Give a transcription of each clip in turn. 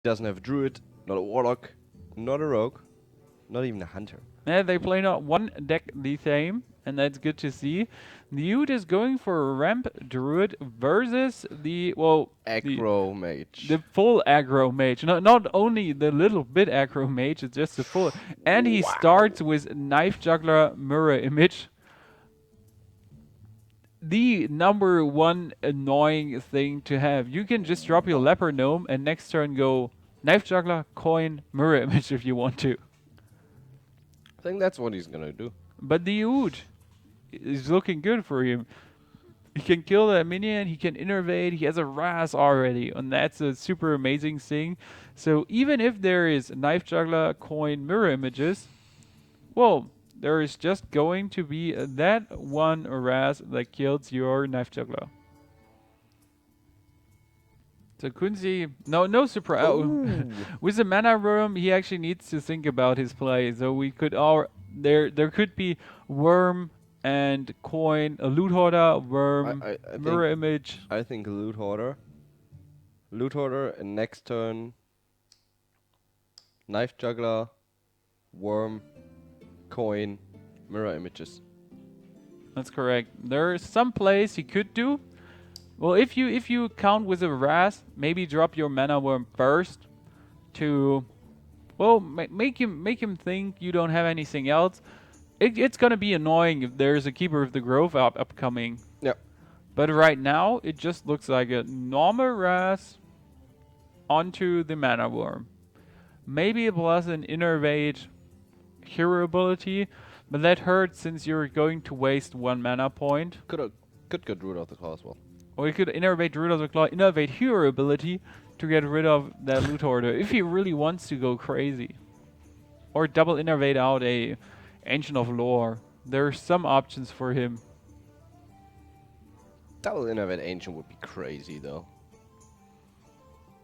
Doesn't have a druid, not a warlock, not a rogue, not even a hunter. Yeah, they play not one deck the same, and that's good to see. TI.Theude is going for a ramp druid versus the Aggro mage. the full aggro mage. Not only the little bit aggro mage, it's just the full. And he starts with knife juggler mirror image. The number one annoying thing to have. You can just drop your leper gnome and next turn go knife juggler, coin, mirror image if you want to. I think that's what he's gonna do. But the TI.Theude is looking good for him. He can kill that minion, he can innervate, he has a Raz already, and that's a super amazing thing. So even if there is knife juggler, coin, mirror images, well, there is just going to be that one Raz that kills your knife juggler. So Kunzi, no surprise. With the mana worm, he actually needs to think about his play. So we could there could be worm and coin, a loot hoarder, worm, mirror image. I think loot hoarder, and next turn knife juggler, worm, coin, mirror images. That's correct. There are some plays he could do. Well, if you count with a Raz, maybe drop your mana worm first to, well, make him think you don't have anything else. It's gonna be annoying if there's a Keeper of the Grove upcoming. Yep. But right now, it just looks like a normal Raz onto the mana worm. Maybe plus an innervate hero ability, but that hurts since you're going to waste one mana point. Could get Druid of the Claw as well. Or you could innervate Druid of the Claw, innervate hero ability to get rid of that loot hoarder if he really wants to go crazy. Or double innervate out a Ancient of Lore. There are some options for him. Double innervate Ancient would be crazy though.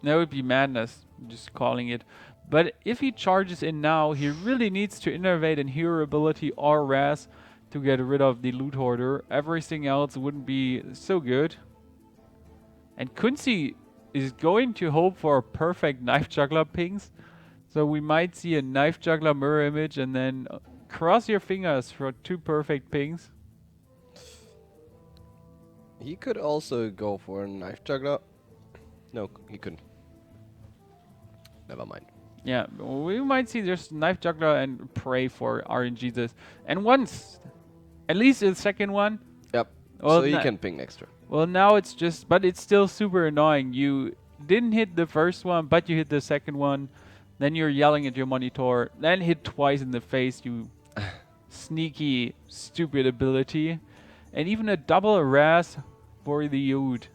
That would be madness, just calling it. But if he charges in now, he really needs to innervate in hero ability or Raz to get rid of the loot hoarder. Everything else wouldn't be so good. And Kunzi is going to hope for a perfect knife juggler pings. So we might see a knife juggler mirror image and then cross your fingers for 2 perfect pings. He could also go for a knife juggler. No, he couldn't. Never mind. Yeah, we might see just knife juggler and pray for RNG this. And once, at least the second one. Yep. Well, so he can ping next turn. Well, now it's just, but it's still super annoying. You didn't hit the first one, but you hit the second one. Then you're yelling at your monitor. Then hit twice in the face, you sneaky, stupid ability. And even a double Raz for the TI.Theude.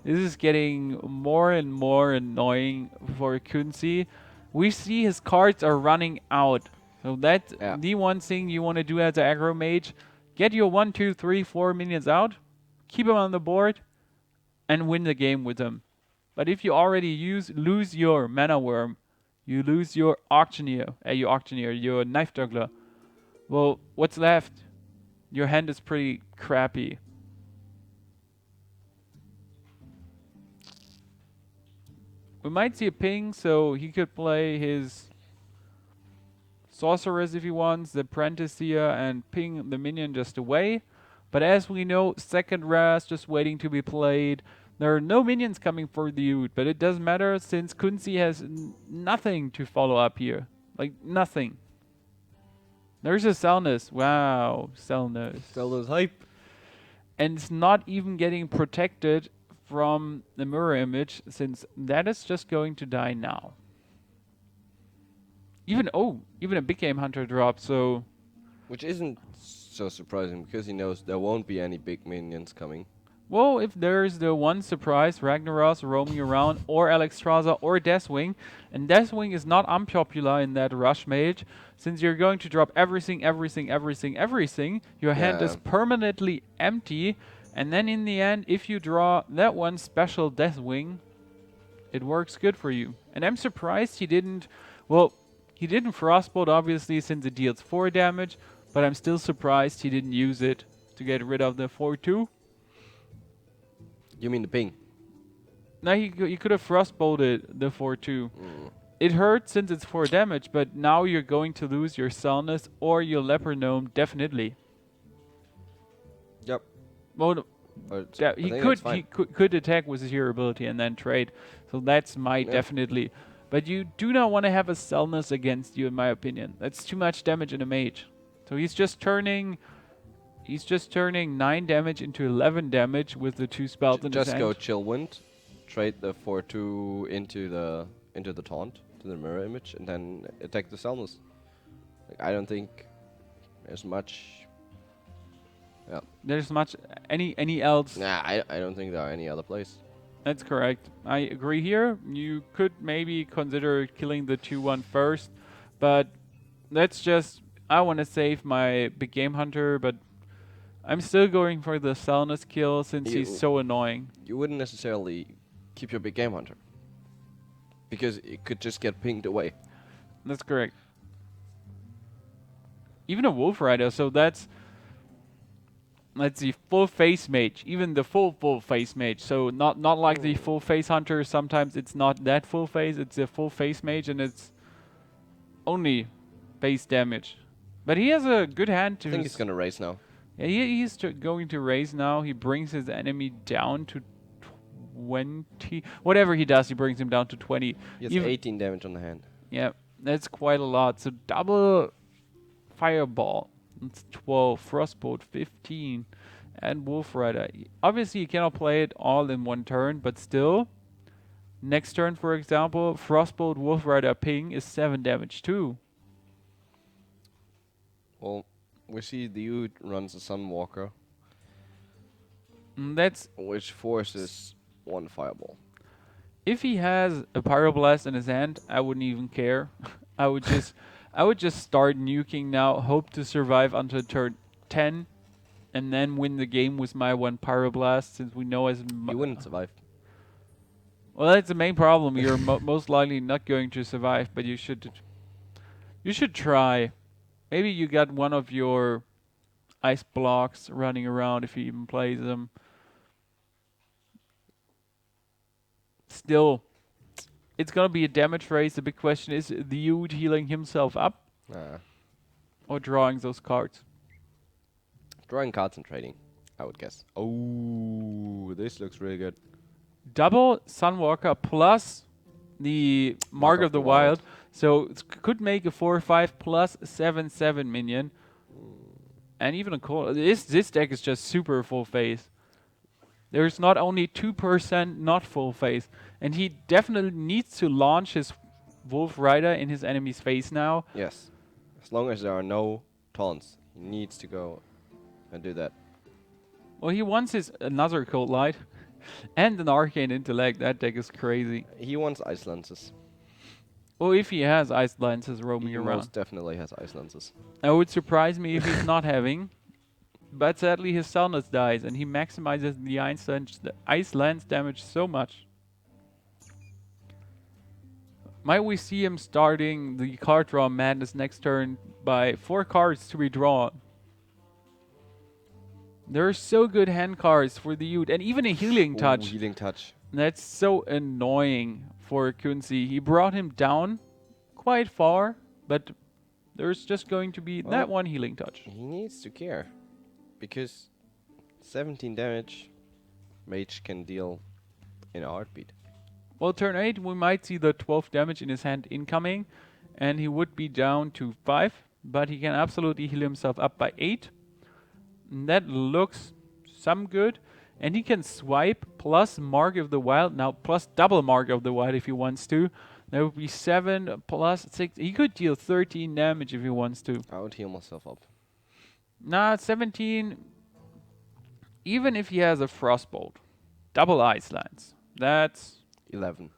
This is getting more and more annoying for Kunzi. We see his cards are running out. So that's the one thing you want to do as an aggro mage. Get your 1, 2, 3, 4 minions out. Keep them on the board. And win the game with them. But if you already lose your mana worm, you lose your auctioneer, your knife juggler. Well, what's left? Your hand is pretty crappy. We might see a ping, so he could play his Sorceress if he wants, the Apprenticeer, and ping the minion just away. But as we know, second Raz just waiting to be played. There are no minions coming for the TI.Theude, but it doesn't matter since Kunzi has nothing to follow up here. Like, nothing. There's a Selnus. Wow, Selnus. Selnus hype. And it's not even getting protected from the mirror image, since that is just going to die now. Even a big game hunter drop, so... Which isn't so surprising, because he knows there won't be any big minions coming. Well, if there's the one surprise, Ragnaros roaming around, or Alexstrasza, or Deathwing, and Deathwing is not unpopular in that Rush Mage, since you're going to drop everything, your hand is permanently empty, and then in the end, if you draw that one special Deathwing, it works good for you. And I'm surprised he didn't, he didn't Frostbolt obviously since it deals 4 damage, but I'm still surprised he didn't use it to get rid of the 4-2. You mean the ping? Now he could have frostbolted the 4-2. Mm. It hurts since it's 4 damage, but now you're going to lose your Salnus or your Leper Gnome definitely. Yep. Well, But he could attack with his hero ability and then trade. So that's my definitely. But you do not want to have a Salnus against you, in my opinion. That's too much damage in a mage. So he's just turning 9 damage into 11 damage with the 2 spells in his hand. Just go Chill Wind, trade the 4-2 into the taunt, to the mirror image, and then attack the Salnus. Like, I don't think there's much. Yeah. There's much any else. Nah, I don't think there are any other plays. That's correct. I agree here. You could maybe consider killing the 2-1 first, but that's just, I want to save my big game hunter, but I'm still going for the Salnus kill since he's so annoying. You wouldn't necessarily keep your big game hunter, because it could just get pinged away. That's correct. Even a Wolf Rider, so that's, let's see, full face mage, even the full face mage. So not like the full face hunter. Sometimes it's not that full face. It's a full face mage, and it's only base damage. But he has a good hand to. I think he's gonna raise now. Yeah, he's going to raise now. He brings his enemy down to 20. Whatever he does, he brings him down to 20. He has 18 damage on the hand. Yeah, that's quite a lot. So double fireball. It's 12, Frostbolt 15, and Wolf Rider. Obviously, you cannot play it all in one turn, but still, next turn, for example, Frostbolt, Wolf Rider, ping is 7 damage too. Well, we see the Theude runs a Sunwalker, That's which forces 1 fireball. if he has a Pyroblast in his hand, I wouldn't even care. I would just start nuking now, hope to survive until turn 10, and then win the game with my 1 Pyroblast, since we know as You wouldn't survive. Well, that's the main problem. You're most likely not going to survive, but you should try. Maybe you got one of your ice blocks running around if he even plays them. Still, it's gonna be a damage race. The big question is the Theude healing himself up or drawing those cards. Drawing cards and trading, I would guess. Oh, this looks really good. Double Sunwalker plus the Mark of the Wild. So it could make a 4/5 plus 7/7 minion. And even a cool. This deck is just super full face. There's not only 2% not full face. And he definitely needs to launch his Wolf Rider in his enemy's face now. Yes. As long as there are no taunts, he needs to go and do that. Well, he wants his another Cold Light and an Arcane Intellect. That deck is crazy. He wants Ice Lances. Well, if he has Ice Lances roaming He around. most definitely has Ice Lances. It would surprise me if he's not having. But sadly, his Salnus dies, and he maximizes the Ice Lance damage so much. Might we see him starting the card draw madness next turn by 4 cards to be drawn? There are so good hand cards for the Theude, and even a Healing Touch. Healing Touch. That's so annoying for Kunzi. He brought him down quite far, but there's just going to be that one Healing Touch. He needs to care, because 17 damage Mage can deal in a heartbeat. Well, turn 8, we might see the 12 damage in his hand incoming, and he would be down to 5, but he can absolutely heal himself up by 8. And that looks some good. And he can swipe plus Mark of the Wild, now plus double Mark of the Wild if he wants to. That would be 7 plus 6. He could deal 13 damage if he wants to. I would heal myself up. Nah, 17. Even if he has a Frostbolt, double Ice Lance, that's 11.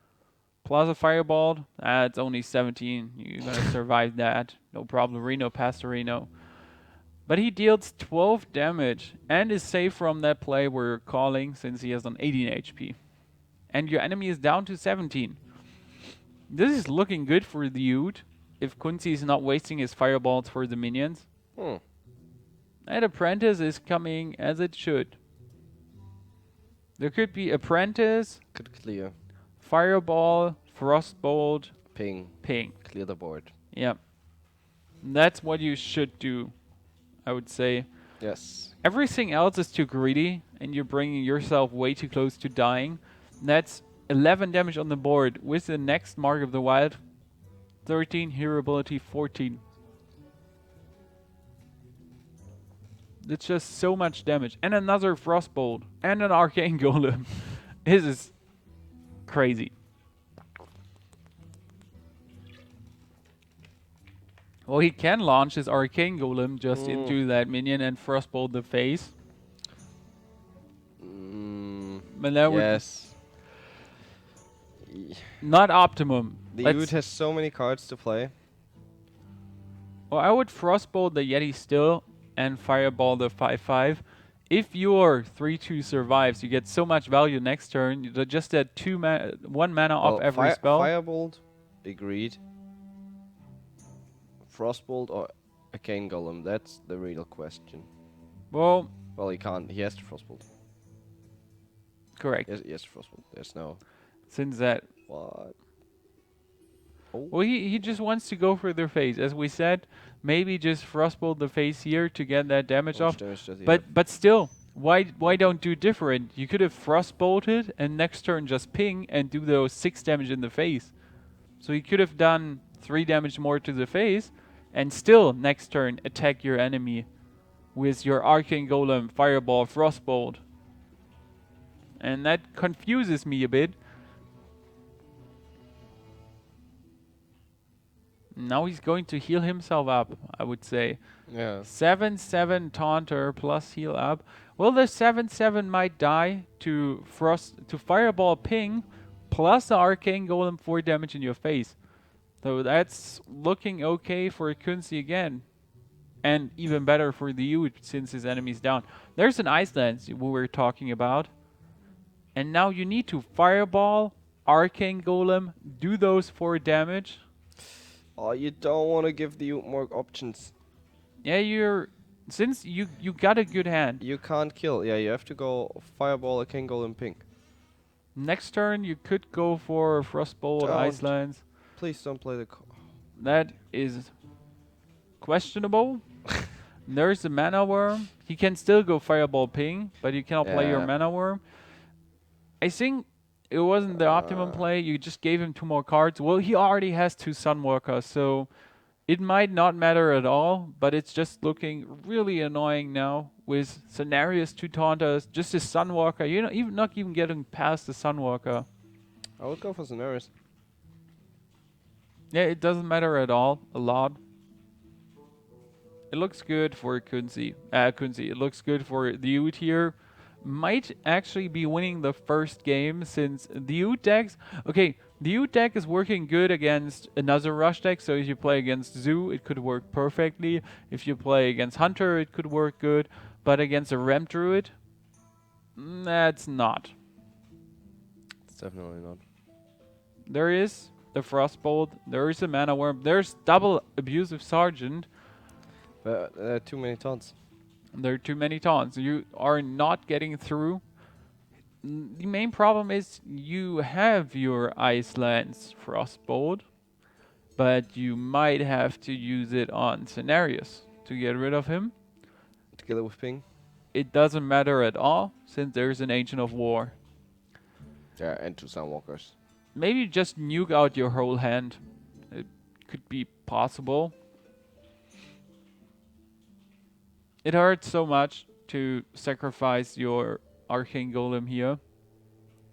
plus a Fireball, that's only 17. You're gonna survive that. No problem. Reno past Reno. But he deals 12 damage and is safe from that play we're calling since he has an 18 HP. And your enemy is down to 17. This is looking good for the Theude if Kunzi is not wasting his fireballs for the minions. That Apprentice is coming as it should. There could be Apprentice, Could clear. Fireball, Frostbolt, Ping. Ping. Clear the board. Yeah. That's what you should do, I would say. Yes. Everything else is too greedy, and you're bringing yourself way too close to dying. That's 11 damage on the board with the next Mark of the Wild. 13, hero ability 14. It's just so much damage. And another Frostbolt. And an Arcane Golem. This is crazy. Well, he can launch his Arcane Golem just into that minion and Frostbolt the face. But that Yes. would not optimum. The Let's- Ute has so many cards to play. Well, I would Frostbolt the Yeti still and Fireball the 5/5. If your 3/2 survives, you get so much value next turn. You just add 1 mana off every spell. Firebolt, agreed. Frostbolt or Arcane Golem? That's the real question. Well, Well, he can't. He has to Frostbolt. correct. Yes, Frostbolt. There's no... Since that, What? well, he just wants to go for their face. As we said, maybe just Frostbolt the face here to get that damage off. But still, why don't do different? You could have Frostbolted and next turn just ping and do those 6 damage in the face. So you could have done 3 damage more to the face and still next turn attack your enemy with your Arcane Golem, Fireball, Frostbolt. And that confuses me a bit. Now he's going to heal himself up, I would say. Yeah. 7/7 Taunter plus heal up. Well, the 7/7 might die to Fireball Ping plus the Arcane Golem 4 damage in your face. So that's looking okay for Kunzi again. And even better for the Ute since his enemy's down. There's an Iceland we were talking about. And now you need to Fireball, Arcane Golem, do those 4 damage. Oh, you don't want to give the Ute more options. Yeah, since you got a good hand. You can't kill. Yeah, you have to go Fireball, Arcane Golem, Ping. Next turn you could go for Frostbolt, Don't. Icelands. Please don't play the... That is questionable. There's the Mana Worm. He can still go Fireball Ping, but you cannot play your Yeah. Mana Worm. I think it wasn't the optimum play. You just gave him 2 more cards. Well, he already has 2 Sunwalkers, so it might not matter at all, but it's just looking really annoying now with Scenarios, 2 Taunters, just a Sunwalker. You're not even getting past the Sunwalker. I would go for Scenarios. Yeah, it doesn't matter at all. A lot. It looks good for Kunzi. It looks good for the Ute here. Might actually be winning the first game since the Ute decks... Okay, the Ute deck is working good against another rush deck. So if you play against Zoo, it could work perfectly. If you play against Hunter, it could work good. But against a Ramp Druid, that's not. It's definitely not. There is the Frostbolt. There is a Mana Worm. There's double Abusive Sergeant. But there are too many taunts. There are too many taunts. You are not getting through. The main problem is you have your Iceland's Frostbolt, but you might have to use it on Scenarios to get rid of him. To kill it with Ping. It doesn't matter at all since there's an Agent of War. Yeah, and 2 Soundwalkers. Maybe just nuke out your whole hand. It could be possible. It hurts so much to sacrifice your Arcane Golem here,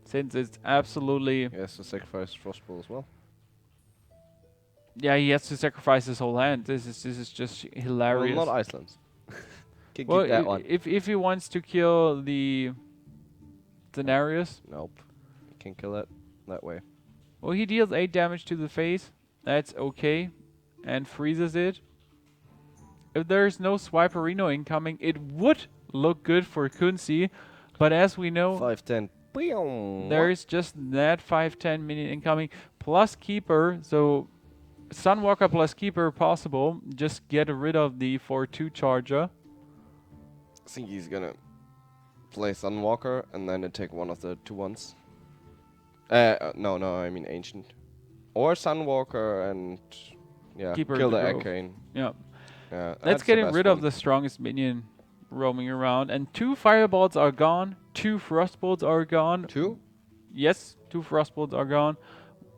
since it's absolutely... He has to sacrifice Frostbolt as well. Yeah, he has to sacrifice his whole hand. This is just hilarious. Well, not Iceland's. Can Well, keep that one. if he wants to kill the Scenarios, Nope. You can kill it that way. well, he deals 8 damage to the face. That's okay, and freezes it. If there's no Swiperino incoming, it would look good for Kunzi, but as we know, 5/10. Boom. there's just that 5/10 minion incoming plus Keeper, so Sunwalker plus Keeper possible. Just get rid of the 4/2 charger. I think he's gonna play Sunwalker and then attack one of the 2/1s. No, I mean Ancient. Or Sunwalker and Keeper kill the the Grove. Arcane. Yeah. Yeah, Let's that's get the rid best of one. the strongest minion roaming around. And 2 fireballs are gone. 2 frostbolts are gone. 2? Yes, 2 frostbolts are gone.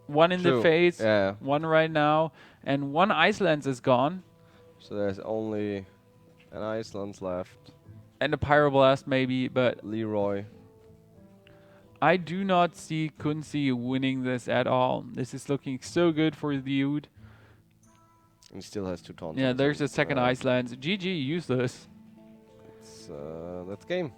1 in the 2. face. Yeah. 1 right now. And 1 ice lance is gone. So there's only an Iceland's left. And a pyroblast maybe, but Leroy. I do not see Kunzi winning this at all. This is looking so good for Theude. And he still has 2 taunts. Yeah, on, there's so, a second ice lance. GG, useless. That's game.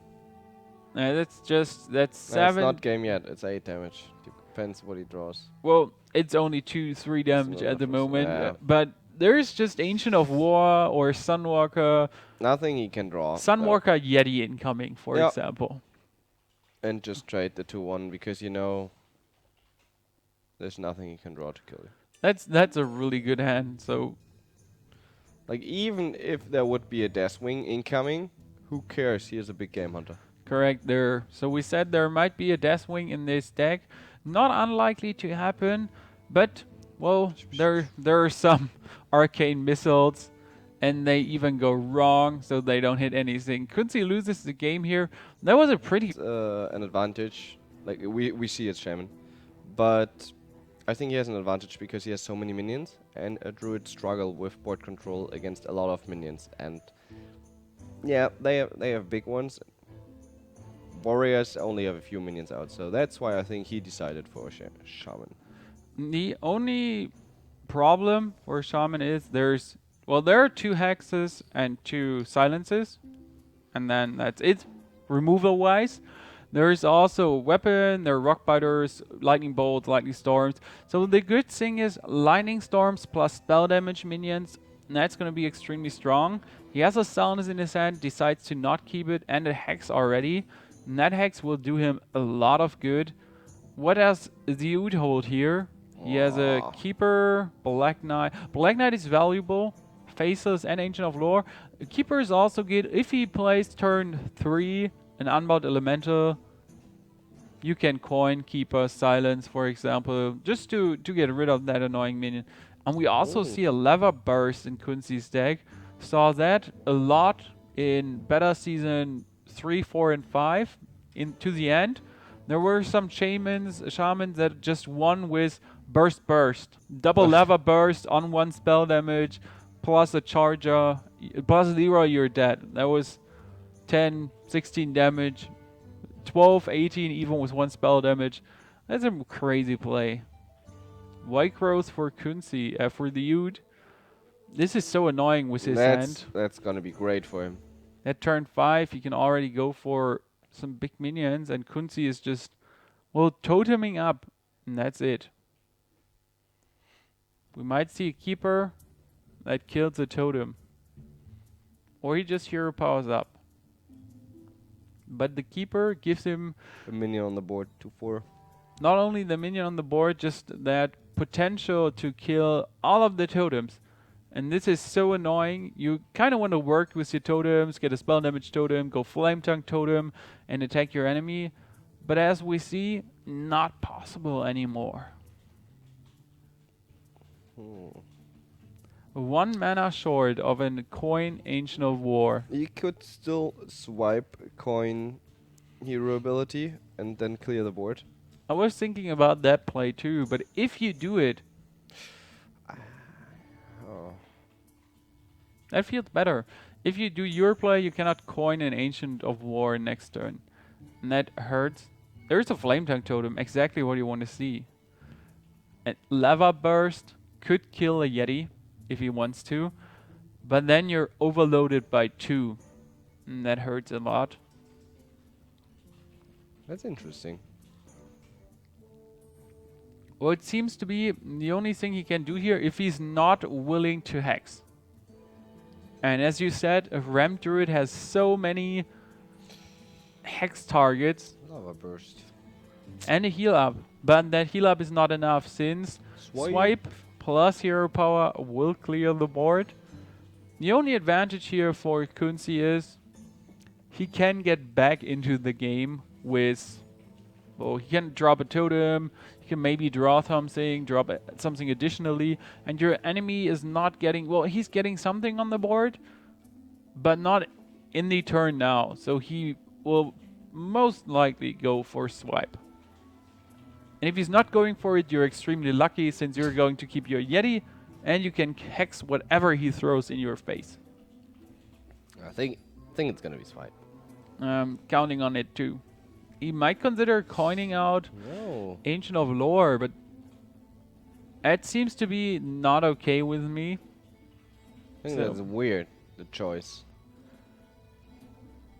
That's 7. No, it's not game yet. It's 8 damage. Depends what he draws. Well, it's only 2-3 damage not at the enough, moment. yeah. But there's just Ancient of War or Sunwalker. Nothing he can draw. Sunwalker Yeti incoming, for Yeah. example. And just trade the 2/1 because you know there's nothing he can draw to kill you. That's a really good hand. So Like even if there would be a Deathwing incoming, who cares? He is a big game hunter. correct there. So we said there might be a Deathwing in this deck. Not unlikely to happen, but well, there are some arcane missiles, and they even go wrong, so they don't hit anything. Kunzi loses the game here. That was a pretty An advantage. Like we see it's Shaman, but I think he has an advantage because he has so many minions, and a Druid struggle with board control against a lot of minions. And yeah, they have big ones. Warriors only have a few minions out, so that's why I think he decided for a Shaman. The only problem for Shaman is there are 2 hexes and 2 silences, and then that's it. Removal wise, there's also a weapon, there are rock biters, lightning bolts, lightning storms. So the good thing is lightning storms plus spell damage minions, and that's going to be extremely strong. He has a Silence in his hand, decides to not keep it, and a hex already. And that hex will do him a lot of good. What does Theude hold here? He has a Keeper, Black Knight. Black Knight is valuable. Faceless and Ancient of Lore. Keeper is also good. If he plays turn 3, an Unbound Elemental, you can coin Keeper, Silence, for example, just to get rid of that annoying minion. And we also see a Lava Burst in Kunzi's deck. Saw that a lot in beta season 3, 4, and 5 into the end. There were some shamans that just won with burst. Double Lava Burst on 1 spell damage, plus a charger, plus Leroy, you're dead. That was 10, 16 damage, 12, 18 even with 1 spell damage. That's a crazy play. White Growth for Kunzi, for Theude. This is so annoying with his hand. That's gonna be great for him. At turn 5, he can already go for some big minions, and Kunzi is just, well, toteming up, and that's it. We might see a Keeper that kills the totem. Or he just hero powers up. But the Keeper gives him A minion on the board, 2/4. not only the minion on the board, just that potential to kill all of the totems. And this is so annoying. You kind of want to work with your totems, get a spell damage totem, go flame tongue totem, and attack your enemy. But as we see, not possible anymore. 1 mana short of a coin Ancient of War. You could still swipe coin hero ability and then clear the board. I was thinking about that play too, but if you do it, that feels better. If you do your play, you cannot coin an Ancient of War next turn. And that hurts. There's a Flame Tongue Totem, exactly what you want to see. And Lava Burst could kill a Yeti if he wants to, but then you're overloaded by 2. And that hurts a lot. That's interesting. Well, it seems to be the only thing he can do here if he's not willing to hex. And as you said, a Ram Druid has so many hex targets. Lava Burst. And a heal up. But that heal up is not enough since swipe plus hero power will clear the board. The only advantage here for Kunzi is he can get back into the game with, well, he can drop a totem, he can maybe draw something, drop something additionally, and your enemy is not getting, well, he's getting something on the board, but not in the turn now, so he will most likely go for swipe. And if he's not going for it, you're extremely lucky, since you're going to keep your Yeti, and you can hex whatever he throws in your face. I think it's gonna be swipe. Counting on it too. He might consider coining out No. Ancient of Lore, but that seems to be not okay with me. I think that's weird, the choice.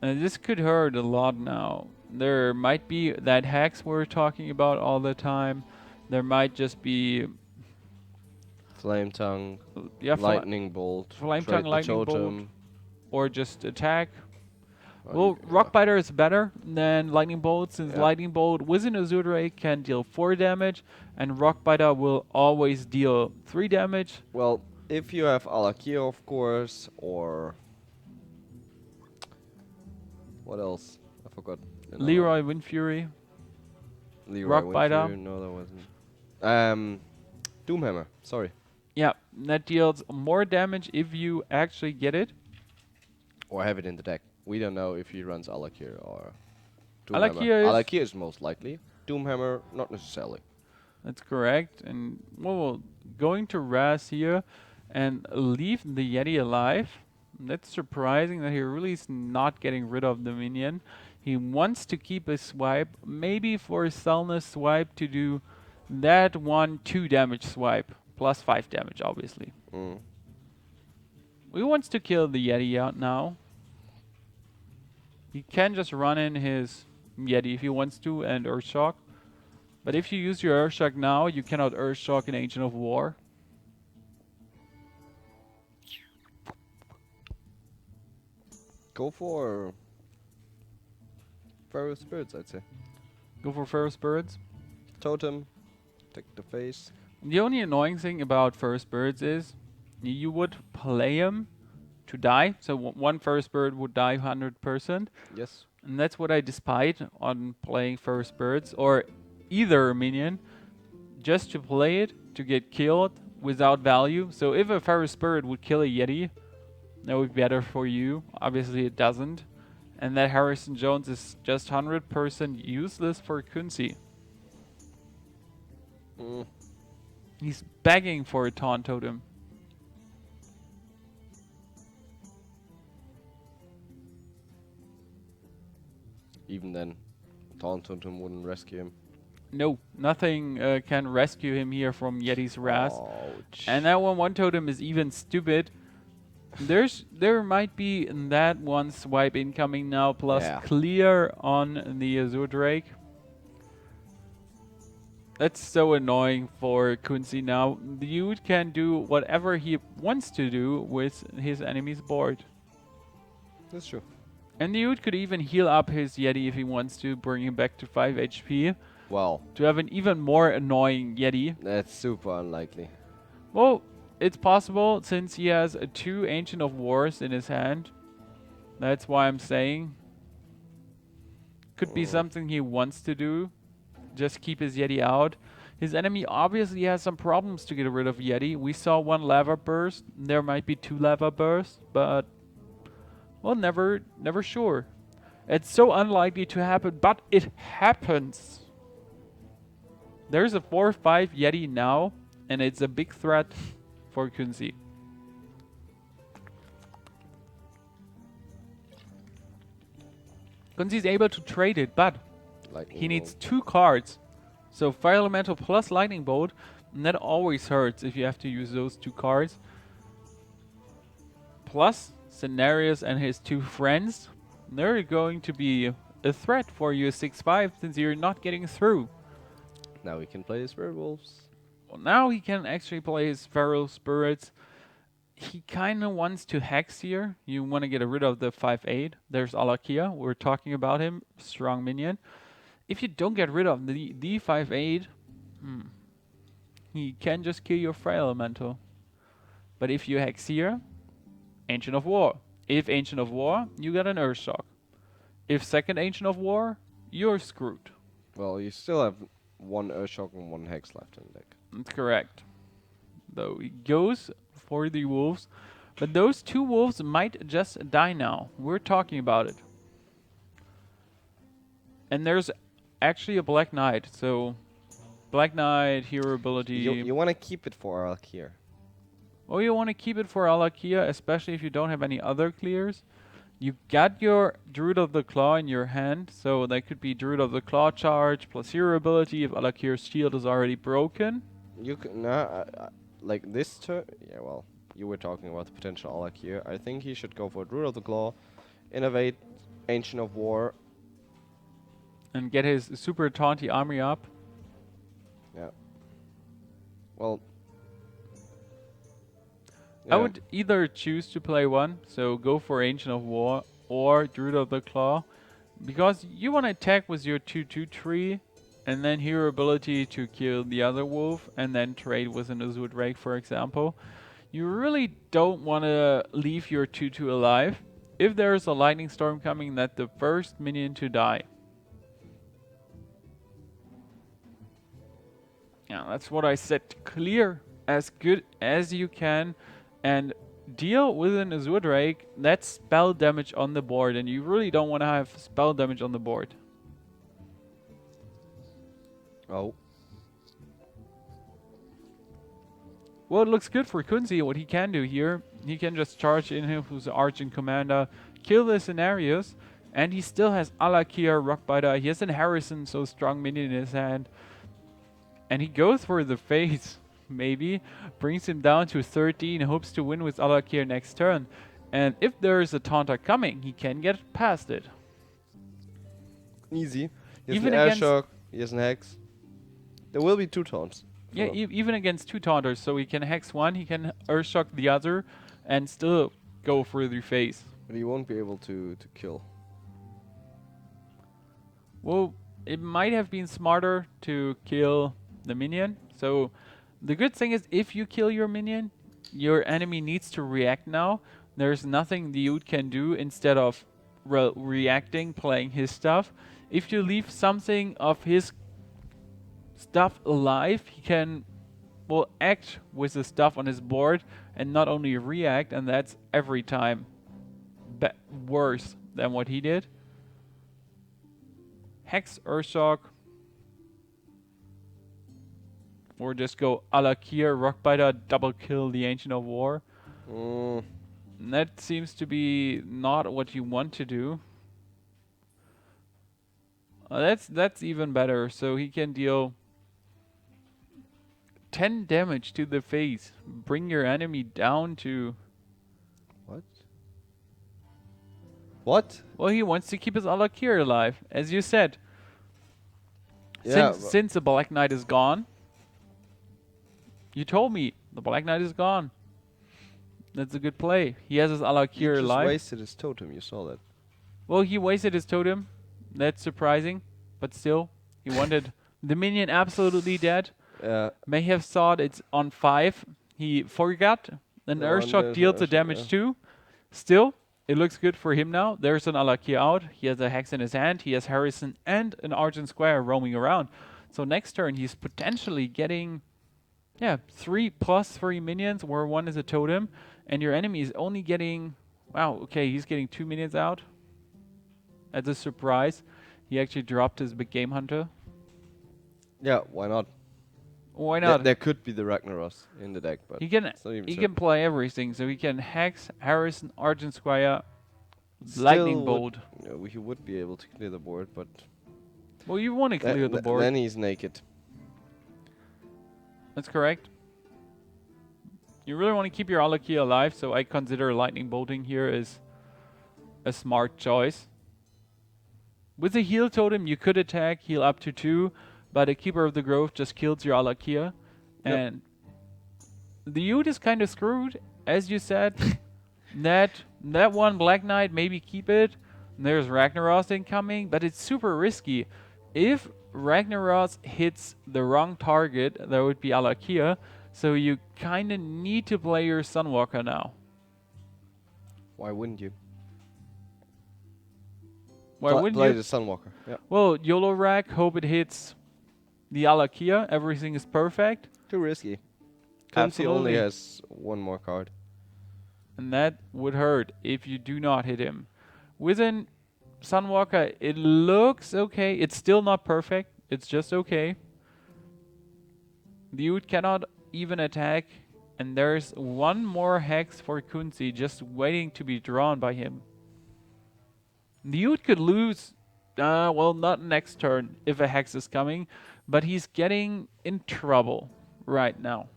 This could hurt a lot now. There might be that hex we're talking about all the time. There might just be Flame tongue, yeah, lightning bolt, flame trade tongue, the lightning totem. bolt, or just attack. Well, Well, Rock Biter is better than Lightning Bolt, since Yeah. Lightning Bolt with an Azure Drake can deal 4 damage, and Rock Biter will always deal 3 damage. Well, if you have Alakia, of course, or what else? I forgot. Leroy Windfury. Leroy Rock Biter. Windfury, no, that wasn't. Doomhammer. Sorry. Yeah, that deals more damage if you actually get it. Or have it in the deck. We don't know if he runs Alakia or Alakia is- Alakia is most likely. Doomhammer, not necessarily. That's correct. And well, going to Raz here and leave the Yeti alive. That's surprising that he really is not getting rid of the minion. He wants to keep a swipe, maybe for a Selnus swipe to do that 1/2 damage swipe, plus 5 damage, obviously. Mm. He wants to kill the Yeti out now. He can just run in his Yeti if he wants to and Earthshock. But if you use your Earthshock now, you cannot Earthshock an Ancient of War. Go for Pharaoh Spirits, I'd say. Go for First Birds. Totem, take the face. The only annoying thing about First Birds is you would play him to die. So one First Bird would die 100%. Yes. And that's what I despise on playing First Birds or either minion. Just to play it, to get killed without value. So if a Pharaoh Spirit would kill a Yeti, that would be better for you. Obviously it doesn't. And that Harrison Jones is just 100% useless for Kunzi. Mm. He's begging for a taunt totem. Even then, Taunt Totem wouldn't rescue him. No, nothing can rescue him here from Yeti's wrath. Ouch. And that 1/1 totem is even stupid. There might be that one swipe incoming now, plus Yeah. clear on the Azure Drake. That's so annoying for Kunzi now. The dude can do whatever he wants to do with his enemy's board. That's true. And the dude could even heal up his Yeti if he wants to, bring him back to 5 HP. Well, To have an even more annoying Yeti. that's super unlikely. Well, it's possible since he has 2 Ancient of Wars in his hand. That's why I'm saying. Could be something he wants to do. Just keep his Yeti out. His enemy obviously has some problems to get rid of Yeti. We saw 1 lava burst. There might be 2 lava bursts, but well, never sure. It's so unlikely to happen, but it happens. There's a 4/5 Yeti now, and it's a big threat for Kunzi. Kunzi's able to trade it, but Lightning he needs bolt. 2 cards. So Fire Elemental plus Lightning Bolt, and that always hurts if you have to use those 2 cards. Plus Scenarios and his 2 friends. They're going to be a threat for you 6/5 since you're not getting through. Now we can play his werewolves. Well, now he can actually play his Feral Spirits. He kind of wants to hex here. You want to get rid of the 5/8. There's Alakia. We're talking about him. Strong minion. If you don't get rid of the 5/8, he can just kill your Fire Elemental. But if you hex here, Ancient of War. If Ancient of War, you got an Earthshock. If second Ancient of War, you're screwed. Well, you still have one Earthshock and one Hex left in the deck. That's correct. Though he goes for the wolves, but those 2 wolves might just die now. We're talking about it. And there's actually a Black Knight, so Black Knight, hero ability. You want to keep it for Alakir. Oh, you want to keep it for Alakia, especially if you don't have any other clears. You got your Druid of the Claw in your hand, so that could be Druid of the Claw charge plus hero ability if Alakir's shield is already broken. You can like this turn. Yeah, well, you were talking about the potential Alakir. I think he should go for Druid of the Claw, innovate Ancient of War. And get his super taunty army up. Yeah. Well. I would either choose to play one, so go for Ancient of War or Druid of the Claw, because you want to attack with your 2/2 tree, and then hero ability to kill the other wolf, and then trade with an Azure Drake, for example. You really don't want to leave your 2/2 alive. If there's a lightning storm coming, that's the first minion to die. Yeah, that's what I said. Clear as good as you can and deal with an Azure Drake. That's spell damage on the board, and you really don't want to have spell damage on the board. Oh. Well, it looks good for Kunzi. What he can do here, he can just charge in him who's the Argent Commander, kill the scenarios, and he still has Alakir, Rockbiter. He has an Harrison, so strong minion in his hand. And he goes for the face, maybe, brings him down to 13, hopes to win with Alakir next turn. And if there's a Taunter coming, he can get past it. Easy. He has Even an against Airshock, he has an Hex. There will be 2 taunts. Yeah, even against 2 Taunters, so he can Hex one, he can Earthshock the other, and still go for the face. But he won't be able to kill. Well, it might have been smarter to kill the minion. So the good thing is, if you kill your minion, your enemy needs to react now. There's nothing the Theude can do instead of reacting, playing his stuff. If you leave something of his stuff alive, he can, well, act with the stuff on his board and not only react, and that's every time worse than what he did. Hex Earthshock. Or just go Alakir, Rockbiter, double kill the Ancient of War. That seems to be not what you want to do. That's even better. So he can deal 10 damage to the face. Bring your enemy down to... What? What? Well, he wants to keep his Alakir alive, as you said. Yeah, Since the Black Knight is gone. You told me the Black Knight is gone. That's a good play. He has his Alakir alive. He just wasted his totem, you saw that. Well, he wasted his totem. That's surprising. But still, he wanted the minion absolutely dead. May have thought it's on 5. He forgot. Then Earthshock deals the damage too. Still, it looks good for him now. There's an Alakir out. He has a Hex in his hand. He has Harrison and an Argent Square roaming around. So next turn, he's potentially getting... yeah, 3 plus 3 minions where 1 is a totem, and your enemy is only getting... wow, okay, he's getting 2 minions out. As a surprise, he actually dropped his big game hunter. Yeah, why not? Why not? There could be the Ragnaros in the deck, but he can play everything, so he can Hex, Harrison, Argent Squire, Lightning Bolt. He would be able to clear the board, but... well, you want to clear the board. Then he's naked. That's correct. You really want to keep your Alakir alive, so I consider Lightning Bolting here as a smart choice. With the heal totem, you could attack, heal up to 2, but a Keeper of the Grove just kills your Alakir. And the Theude is kind of screwed, as you said. that one Black Knight, maybe keep it. There's Ragnaros incoming, but it's super risky. If Ragnaros hits the wrong target, that would be Alakir, so you kind of need to play your Sunwalker now. Why wouldn't you? Why wouldn't play you? the Sunwalker. Yeah. Well, YOLO rack, hope it hits the Alakia. Everything is perfect. Too risky. Kunzi only Absolutely. has one more card. And that would hurt if you do not hit him. With an Sunwalker, it looks okay. It's still not perfect. It's just okay. The Ute cannot even attack. And there's one more hex for Kunzi just waiting to be drawn by him. The Ute could lose, well, not next turn if a hex is coming, but he's getting in trouble right now.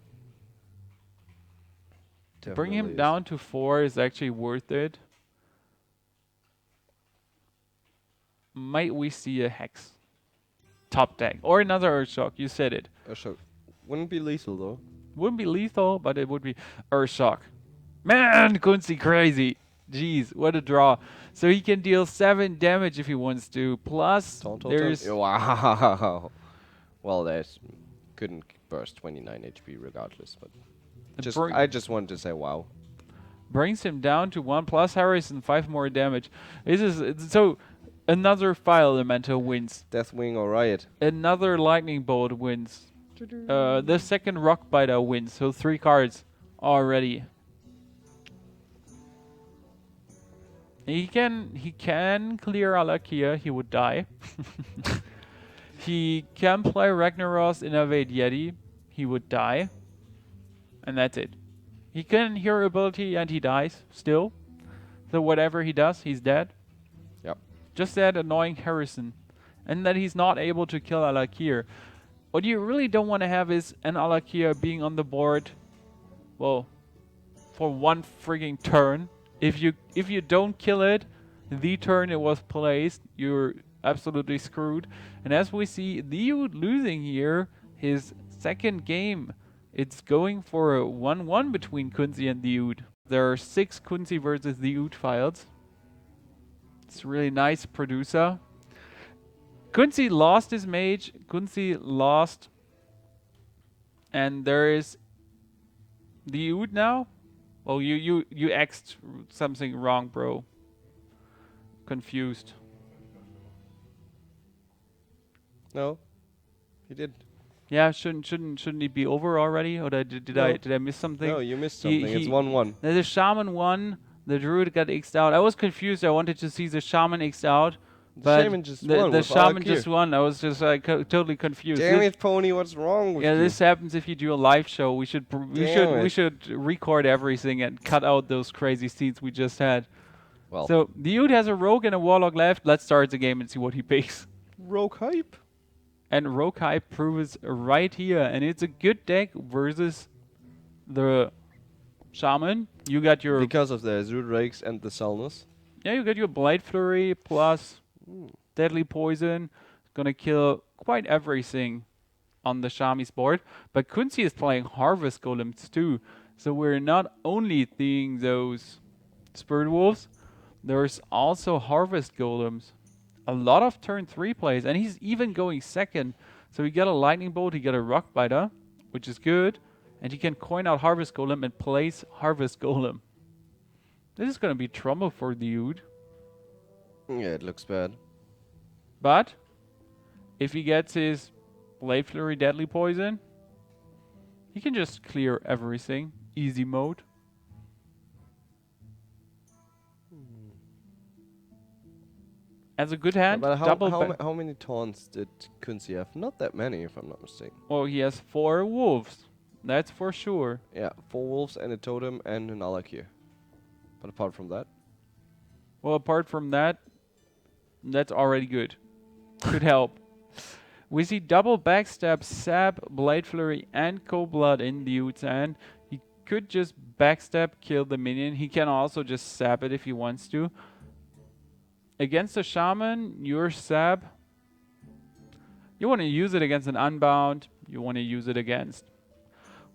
To bring him down to 4 is actually worth it. Might we see a hex? Top deck. Or another Earthshock, you said it. Earthshock. Wouldn't be lethal though. Wouldn't be lethal, but it would be Earthshock. Man, Kunzi crazy. Jeez, what a draw. So he can deal 7 damage if he wants to. Plus, there's... Wow. Well, there's... Couldn't burst 29 HP regardless, but... I just wanted to say wow. Brings him down to 1 plus Harrison, 5 more damage. This is... So, another Fire Elemental wins. Deathwing or Riot. Another Lightning Bolt wins. The second Rockbiter wins, so 3 cards already. He can clear Alakia, he would die. He can play Ragnaros, Innervate Yeti, he would die. And that's it. He can hear ability and he dies still. So whatever he does, he's dead. Yep. Just that annoying Harrison. And that he's not able to kill Alakia. What you really don't want to have is an Alakia being on the board, well, for 1 frigging turn. If you don't kill it, the turn it was placed, you're absolutely screwed. And as we see, the Ute losing here his second game. It's going for a 1-1 between Kunzi and the Ute. There are 6 Kunzi versus the Ute files. It's a really nice producer. Kunzi lost his mage. Kunzi lost. And there is the Ute now. Well, you X'd something wrong, bro. Confused. No, he did. Yeah, shouldn't he be over already? Or did I miss something? No, you missed something. It's 1-1. The Shaman won. The Druid got X'd out. I was confused. I wanted to see the Shaman X'd out. The Shaman just won. The Shaman just won. I was just totally confused. Damn it, Pony! What's wrong with you? Yeah, this happens if you do a live show. We should record everything and cut out those crazy scenes we just had. Well, so the Ute has a Rogue and a Warlock left. Let's start the game and see what he picks. Rogue hype. And Rogue hype proves right here, and it's a good deck versus the Shaman. You got your because of the Azure Rakes and the Selnus. Yeah, you got your Blade Flurry plus Deadly Poison. Gonna kill quite everything on the Shami's board. But Kunzi is playing Harvest Golems too. So we're not only seeing those Spirit Wolves, there's also Harvest Golems. A lot of turn 3 plays, and he's even going second. So he got a Lightning Bolt, he got a Rockbiter, which is good. And he can coin out Harvest Golem and place Harvest Golem. This is gonna be trouble for the Ute. Yeah, it looks bad. But if he gets his Blade Flurry Deadly Poison, he can just clear everything. Easy mode. As a good hand, but how many taunts did Kunzi have? Not that many, if I'm not mistaken. Oh, he has 4 wolves. That's for sure. Yeah, 4 wolves and a totem and an Alakia. But apart from that? Well, apart from that, that's already good. Could help. We see double backstab, sap, Blade Flurry, and Cold Blood in the Ute's hand. He could just backstab, kill the minion. He can also just sap it if he wants to. Against a Shaman, your sap, you want to use it against an Unbound. You want to use it against...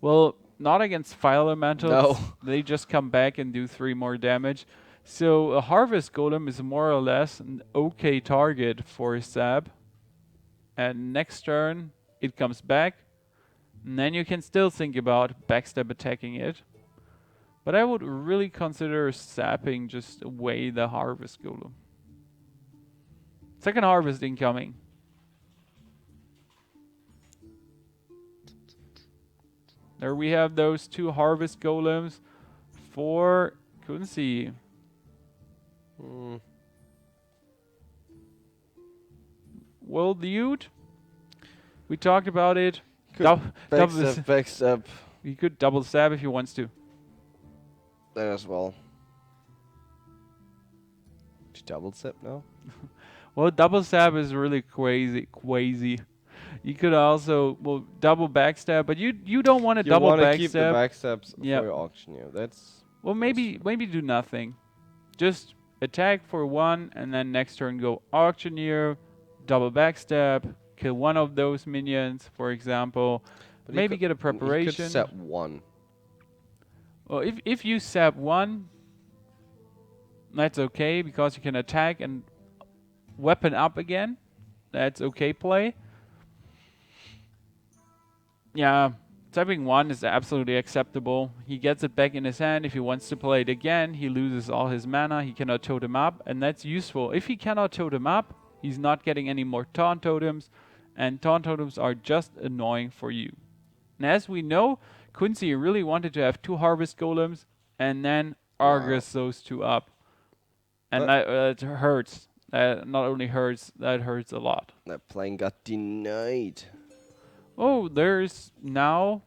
Well, not against Fire Elementals. No. They just come back and do 3 more damage. So a Harvest Golem is more or less an okay target for Sab. And next turn, it comes back. And then you can still think about backstab attacking it. But I would really consider sapping just away the Harvest Golem. Second harvest incoming. There we have those 2 harvest golems for Kunzi. Well, dude, we talked about it. Backstab. He could double stab if he wants to. That as well. Double stab now? Well, double stab is really crazy. You could also, well, double backstab, but you don't want to double backstab. You want to keep the backstabs for your auctioneer. That's well, maybe do nothing. Just attack for 1, and then next turn go auctioneer, double backstab, kill one of those minions, for example. But maybe get a preparation. You could sap 1. Well, if you sap 1, that's okay because you can attack and weapon up again. That's okay play. Yeah, sapping 1 is absolutely acceptable. He gets it back in his hand. If he wants to play it again, he loses all his mana. He cannot totem up, and that's useful. If he cannot totem up, he's not getting any more taunt totems, and taunt totems are just annoying for you. And as we know, Kunzi really wanted to have 2 harvest golems and then Argus those 2 up. And that hurts. That not only hurts, that hurts a lot. That plane got denied. Oh, there's now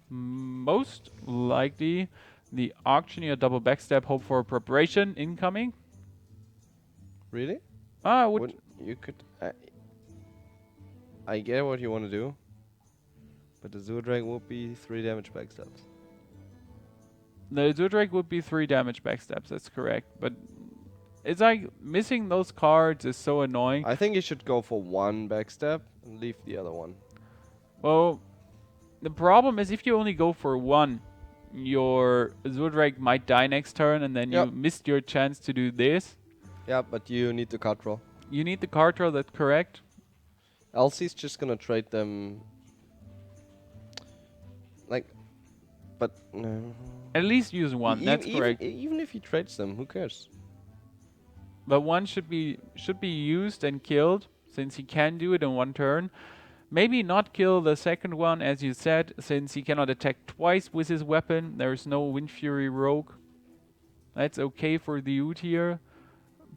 most likely the auctioneer double backstab hope for preparation incoming. Really? You could. I get what you want to do, but the Zudrag would be 3 damage backstabs. The Zudrag would be 3 damage backstabs. That's correct, but it's like missing those cards is so annoying. I think you should go for 1 backstab and leave the other one. Well, the problem is if you only go for 1, your Zudrag might die next turn, and then you missed your chance to do this. Yeah, but you need the card draw. You need the card draw, that's correct. Elsie's just gonna trade them. But no. At least use 1, that's correct. Even if he trades them, who cares? But 1 should be used and killed, since he can do it in 1 turn. Maybe not kill the second one, as you said, since he cannot attack twice with his weapon. There's no Wind Fury Rogue. That's okay for the Ute here.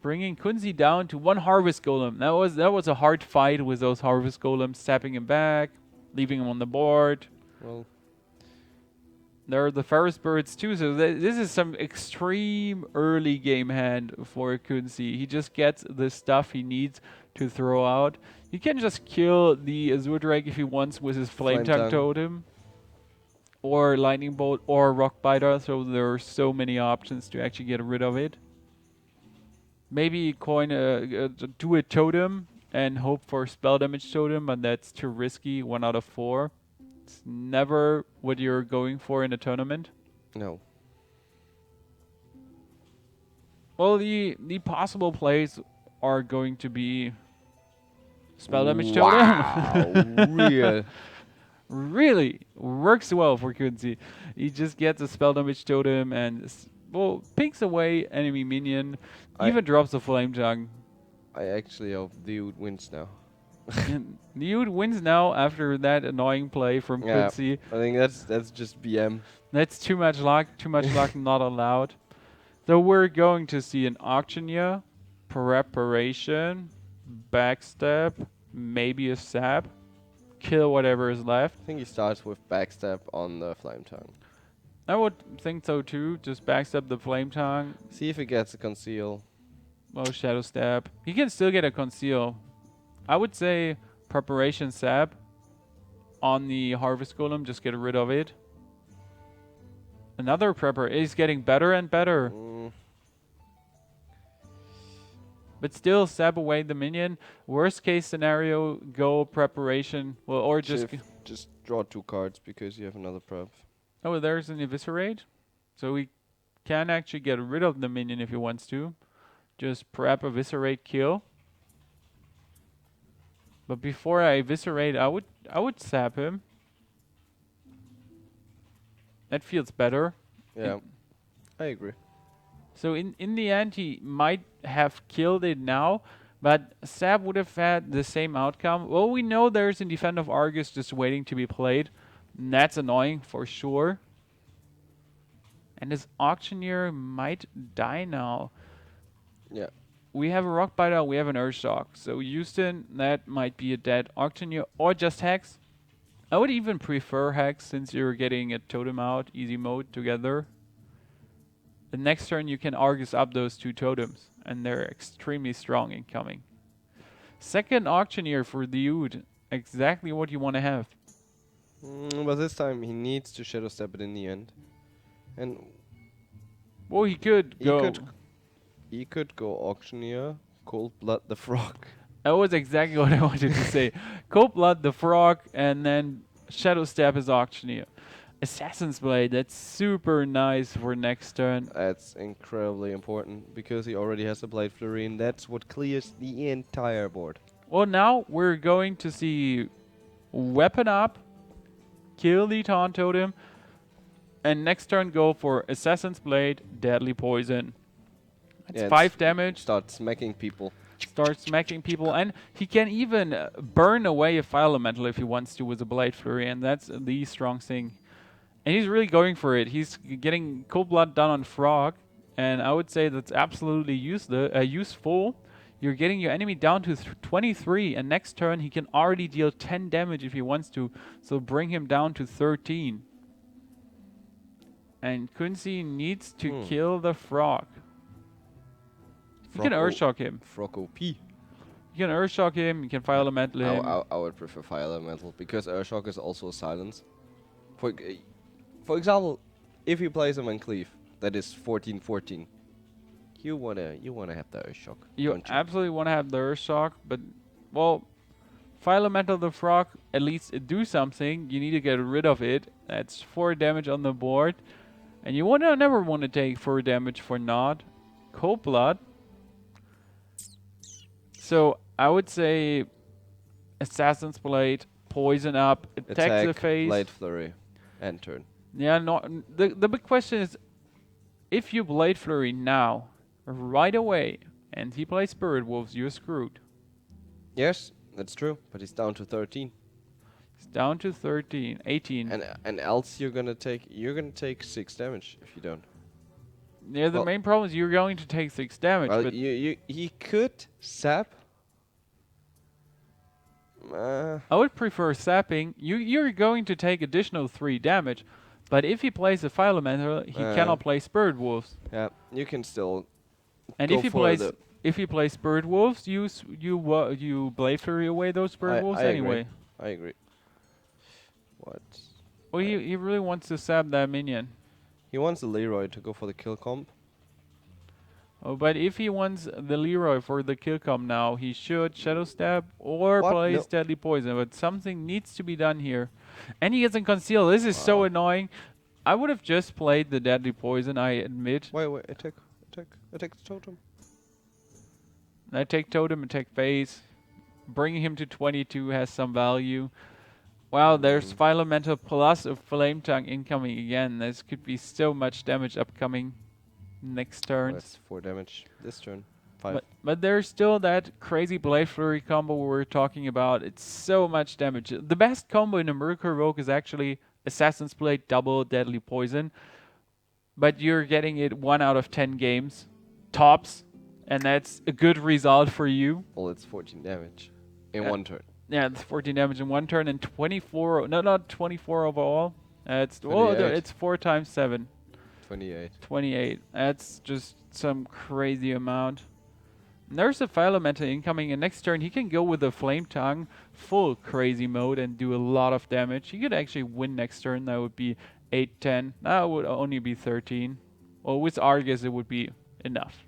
Bringing Kunzi down to 1 Harvest Golem. That was a hard fight with those Harvest Golems, tapping him back, leaving him on the board. Well, there are the Ferris Birds too, so this is some extreme early game hand for Kunzi. He just gets the stuff he needs to throw out. He can just kill the Zudrag if he wants with his Flame Tongue Totem, or Lightning Bolt, or Rock Biter, so there are so many options to actually get rid of it. Maybe do a Totem and hope for Spell Damage Totem, but that's too risky, 1 out of 4. It's never what you're going for in a tournament. No. Well, the possible plays are going to be Spell Damage Totem. Real. Really works well for Kunzi. He just gets a Spell Damage Totem and pinks away enemy minion. Even drops a Flame Tongue. I actually hope the Ute wins now. The Ute wins now after that annoying play from Kunzi. I think that's just BM. That's too much luck. Too much luck not allowed. So we're going to see an auctioneer, preparation, backstab, maybe a sap, kill whatever is left. I think he starts with backstab on the Flame Tongue. I would think so too. Just backstab the Flame Tongue. See if he gets a conceal. Oh, Shadow Stab. He can still get a conceal. I would say preparation sap on the Harvest Golem. Just get rid of it. Another prepper is getting better and better. But still, sap away the minion. Worst case scenario, go preparation. Well, or just draw 2 cards because you have another prep. Oh, there's an Eviscerate. So he can actually get rid of the minion if he wants to. Just prep, Eviscerate, kill. But before I Eviscerate, I would sap him. That feels better. Yeah, I agree. So in the end, he might have killed it now, But Sab would have had the same outcome. Well, we know there's a Defend of Argus just waiting to be played. And that's annoying for sure. And this Auctioneer might die now. Yeah. We have a Rockbiter, we have an Earthshock. So Houston, that might be a dead Auctioneer or just Hex. I would even prefer Hex since you're getting a Totem out, easy mode together. The next turn you can Argus up those two totems, and they're extremely strong incoming. Second Auctioneer for Theude, exactly what you want to have. But this time he needs to Shadow Step it in the end. And Well, he could go. He could go Auctioneer, Cold Blood the Frog. That was exactly what I wanted to say. Cold Blood the Frog, and then Shadow Step his Auctioneer. Assassin's Blade, that's super nice for next turn. That's incredibly important because he already has a Blade Flurry, and that's what clears the entire board. Well, now we're going to see Weapon Up, kill the Taunt Totem, and next turn go for Assassin's Blade, Deadly Poison. That's 5 damage. Start smacking people. Start smacking people, and he can even burn away a Fire Elemental if he wants to with a Blade Flurry, and that's the strong thing. And he's really going for it. He's getting Cold Blood done on Frog, and I would say that's absolutely useful. You're getting your enemy down to 23, and next turn he can already deal 10 damage if he wants to, so bring him down to 13. And Kunzi needs to kill the Frog. You can Earthshock him. Frog OP. You can Earthshock him, you can Fire Elemental him. I would prefer Fire Elemental, because Earthshock is also a silence. For example, if he plays him in Cleave, that is 14-14. You wanna have the Earthshock. You absolutely wanna have the Earthshock, but well, Fire Elemental the Frog at least do something. You need to get rid of it. That's 4 damage on the board, and you never wanna take 4 damage for not Cold Blood. So I would say Assassin's Blade, Poison Up, attack the face. Blade Flurry, and turn. Yeah, no. The big question is, if you Blade Flurry now, right away, and he plays Spirit Wolves, you're screwed. Yes, that's true, but he's down to 13. He's down to 13, 18. And else you're gonna take 6 damage if you don't. Yeah, the main problem is you're going to take 6 damage. Well, but he could sap. I would prefer sapping. You're going to take additional 3 damage, but if he plays a Fire Elemental, he cannot play Spirit Wolves. Yeah, you can still. And if he plays Spirit Wolves, you Blade Flurry away those Spirit Wolves anyway. I agree. What? Well, he really wants to sap that minion. He wants the Leroy to go for the kill comp. Oh, but if he wants the Leroy for the kill comp now, he should Shadow Stab or plays Deadly Poison. But something needs to be done here. And he gets in Conceal. This is so annoying. I would have just played the Deadly Poison, I admit. Wait, attack the totem. I take Totem, attack face. Bringing him to 22 has some value. Wow, there's Fire Elemental plus a Flame Tongue incoming again. This could be so much damage upcoming next turn. That's 4 damage this turn. 5. But there's still that crazy Blade Flurry combo we were talking about. It's so much damage. The best combo in a Miracle Rogue is actually Assassin's Blade double Deadly Poison. But you're getting it 1 out of 10 games. Tops. And that's a good result for you. Well, it's 14 damage in 1 turn. Yeah, it's 14 damage in 1 turn and 24. No, not 24 overall. It's 4 times 7. 28. 28. That's just some crazy amount. And there's a Fire Elemental incoming, and next turn he can go with a Flame Tongue, full crazy mode, and do a lot of damage. He could actually win next turn. That would be 8, 10. That would only be 13. Well, with Argus it would be enough.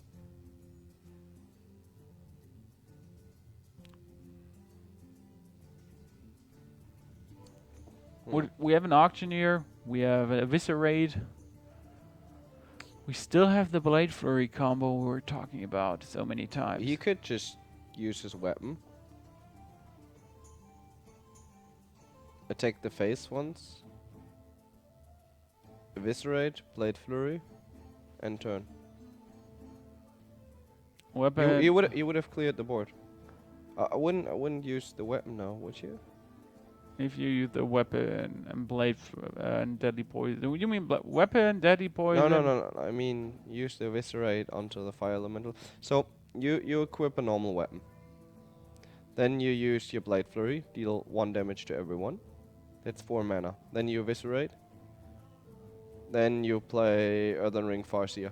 We have an Auctioneer, we have an Eviscerate. We still have the Blade Flurry combo we were talking about so many times. He could just use his weapon. Attack the face once. Eviscerate, Blade Flurry, and turn. Weapon. You would have cleared the board. I wouldn't use the weapon now, would you? If you use the weapon and blade and deadly poison. You mean weapon, deadly poison? No. I mean, use the eviscerate onto the fire elemental. So you equip a normal weapon. Then you use your blade flurry, deal 1 damage to everyone. That's 4 mana. Then you eviscerate. Then you play Earthen Ring Farseer.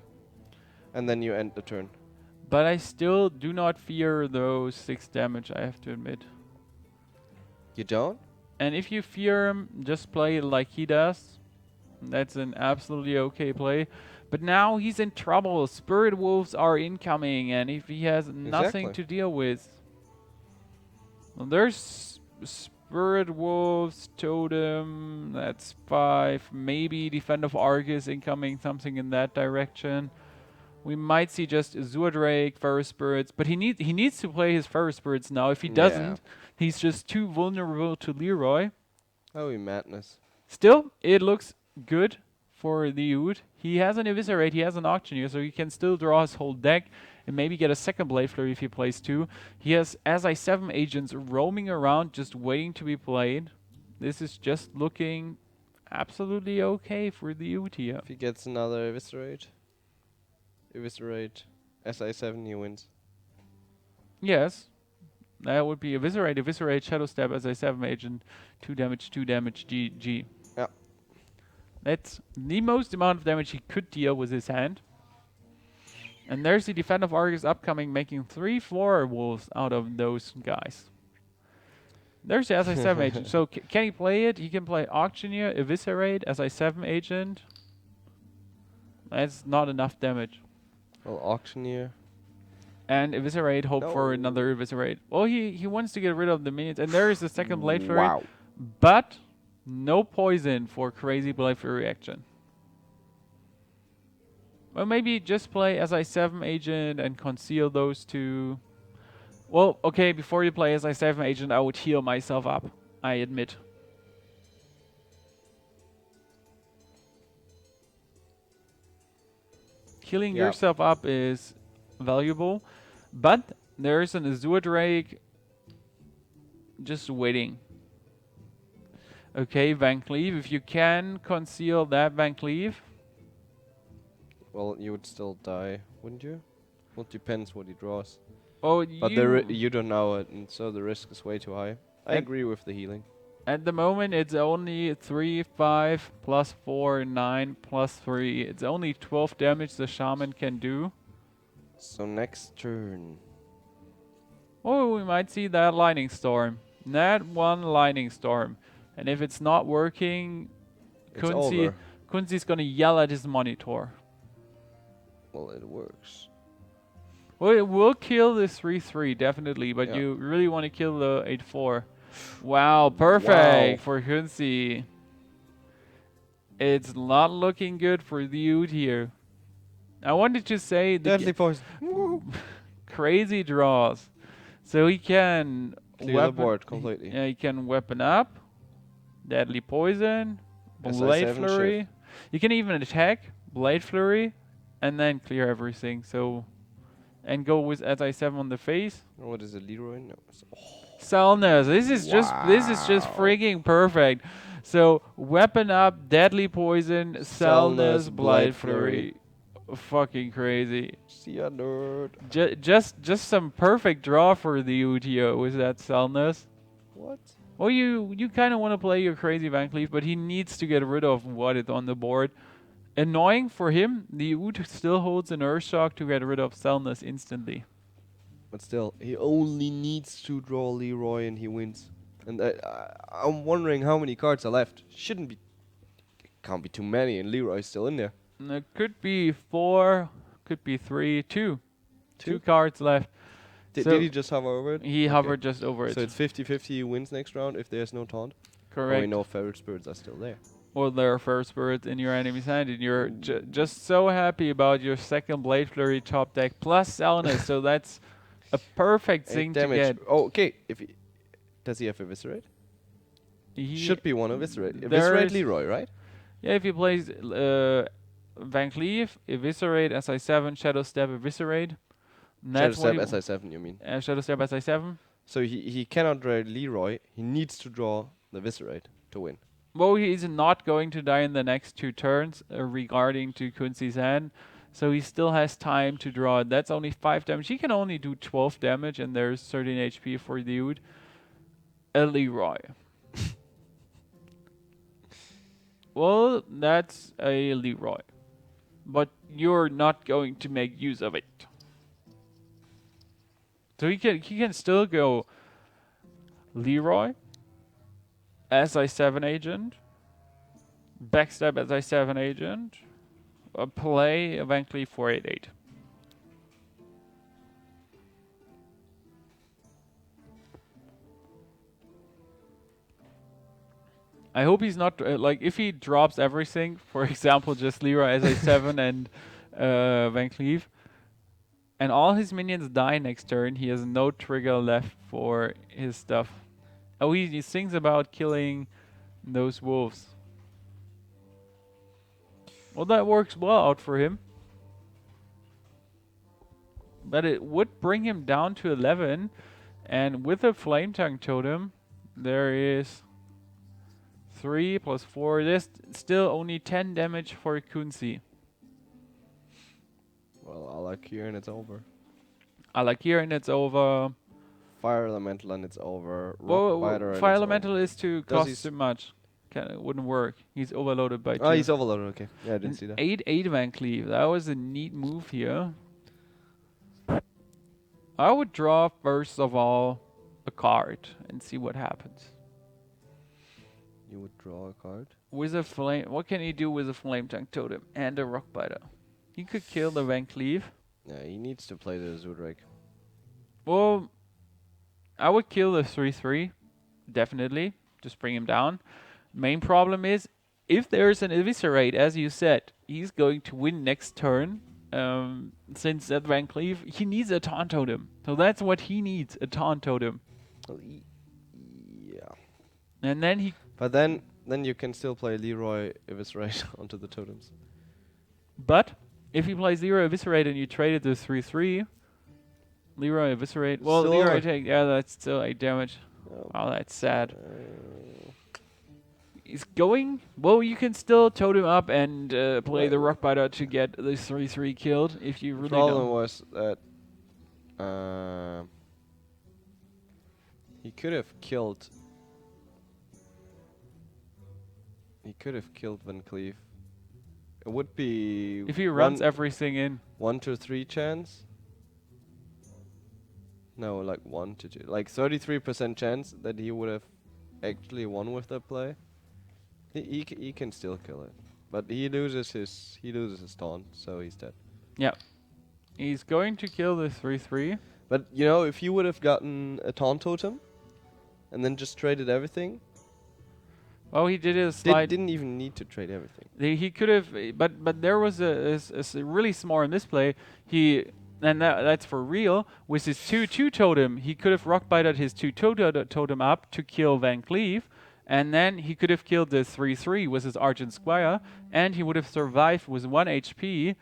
And then you end the turn. But I still do not fear those 6 damage, I have to admit. You don't? And if you fear him, just play it like he does. That's an absolutely okay play. But now he's in trouble. Spirit Wolves are incoming, and if he has nothing Exactly. to deal with... Well, there's Spirit Wolves, Totem, that's 5. Maybe Defend of Argus incoming, something in that direction. We might see just Azure Drake, Fire Spirits, but he needs to play his Fire Spirits now. If he doesn't, he's just too vulnerable to Leroy. Oh, madness. Still, it looks good for the Oud. He has an Eviscerate, he has an Auctioneer, so he can still draw his whole deck and maybe get a second Blade Flurry if he plays 2. He has SI7 agents roaming around, just waiting to be played. This is just looking absolutely okay for the Oud here. If he gets another eviscerate, SI7, he wins. Yes, that would be Eviscerate, Shadow Step, SI7 agent, 2 damage, GG. Yeah. That's the most amount of damage he could deal with his hand. And there's the Defend of Argus upcoming, making 3 Floor Wolves out of those guys. There's the SI7 agent. So can he play it? He can play Auctioneer, Eviscerate, SI7 agent. That's not enough damage. Well, Auctioneer. And Eviscerate, hope for another Eviscerate. Well, he wants to get rid of the minions. And there is the second Blade Flurry. Wow. But no poison for crazy Blade Flurry action. Well, maybe just play SI7 agent and conceal those 2. Well, okay, before you play SI7 agent, I would heal myself up, I admit. Healing yourself up is valuable, but there's an Azure Drake just waiting. Okay, Van Cleave, if you can conceal that Van Cleave. Well, you would still die, wouldn't you? Well, it depends what he draws. Oh, But you don't know it, and so the risk is way too high. I agree with the healing. At the moment, it's only 3, 5, plus 4, 9, plus 3. It's only 12 damage the Shaman can do. So next turn. Oh, we might see that Lightning Storm. That one Lightning Storm. And if it's not working, Kunzi's gonna yell at his monitor. Well, it works. Well, it will kill the 3-3, definitely, but you really want to kill the 8-4. Wow, perfect for Kunzi. It's not looking good for the Oud here. I wanted to say Deadly poison. crazy draws. So he can clear the board completely. Yeah, he can weapon up, deadly poison, blade flurry. Shift. You can even attack, blade flurry, and then clear everything. So, and go with SI7 on the face. What is it, Leroy? No. Selness. This is just freaking perfect. So weapon up, deadly poison, Selness, blade flurry. Fucking crazy. See ya, nerd. Just some perfect draw for the UTO with that Selness. What? Well, you kind of want to play your crazy Van Cleef, but he needs to get rid of what is on the board. Annoying for him, the Oud still holds an Earthshock to get rid of Selness instantly. But still, he only needs to draw Leroy and he wins. And I'm wondering how many cards are left. Can't be too many, and Leroy's still in there. It could be 4, could be 3, 2. 2 cards left. Did he just hover over it? He hovered just over it. So it's 50-50, he wins next round if there's no taunt? Correct. We know Feral Spirits are still there. Or there are Feral Spirits in your enemy's hand, and you're just so happy about your second Blade Flurry top deck plus Selness, so that's a perfect thing to get. Oh, okay. Does he have Eviscerate? He should be one Eviscerate. Eviscerate Leroy, right? Yeah, if he plays Van Cleef, Eviscerate, SI7, Shadow Step, Eviscerate. Shadow Step SI7, you mean? Shadow Step SI7. So he cannot draw Leroy. He needs to draw the Viscerate to win. Well, he's not going to die in the next 2 turns regarding to Kunzi's hand. So he still has time to draw it. That's only 5 damage. He can only do 12 damage and there's 13 HP for Dude. A Leroy. Well, that's a Leroy. But you're not going to make use of it. So he can still go Leroy, SI7 agent, backstab SI7 agent, play eventually 488. I hope he's not like if he drops everything, for example, just Leroy SI7 and Van Cleave, and all his minions die next turn, he has no trigger left for his stuff. Oh, he thinks about killing those wolves. Well, that works well out for him. But it would bring him down to 11. And with a Flame Tongue Totem, there is 3 plus 4. There's still only 10 damage for Kunzi. Well, I like here and it's over. I like here and it's over. Fire Elemental and it's over. Well, Rock Fire Elemental is too Does cost too much. It wouldn't work. He's overloaded by 2. Oh, he's overloaded. Okay. Yeah, I didn't see that. 8/8 Van Cleave. That was a neat move here. I would draw first of all a card and see what happens. You would draw a card? With a flame, what can he do with a Flame Tongue Totem and a Rock Biter? He could kill the Van Cleave. Yeah, he needs to play the Zoodrake. Well, I would kill the 3/3, definitely. Just bring him down. Main problem is, if there's an Eviscerate, as you said, he's going to win next turn. Since that Van Cleave, he needs a Taunt Totem. So that's what he needs, a Taunt Totem. Well, yeah. And then he... But then you can still play Leroy Eviscerate onto the totems. But, if he plays Leroy Eviscerate and you traded the 3/3, Leroy Eviscerate... Well, Still Leroy over. take... Yeah, that's still 8 damage. Oh. Wow, that's sad. He's going... Well, you can still totem up and play the Rock Biter to get the 3/3 killed if you The really problem don't. was that he could have killed. He could have killed Van Cleave. It would be If he runs everything in. 1 to 3 chance. No, like 1 to 2, like 33% chance that he would have actually won with that play. He can still kill it, but he loses his taunt, so he's dead. Yeah. He's going to kill the 3/3. But you know, if you would have gotten a taunt totem, and then just traded everything, Well, he did a slide. didn't even need to trade everything. He could have, but there was a really smart misplay. And that's for real. With his 2/2 totem, he could have Rock Bitered his 2/2 totem up to kill Van Cleave, and then he could have killed the 3/3 with his Argent Squire, and he would have survived with 1 HP,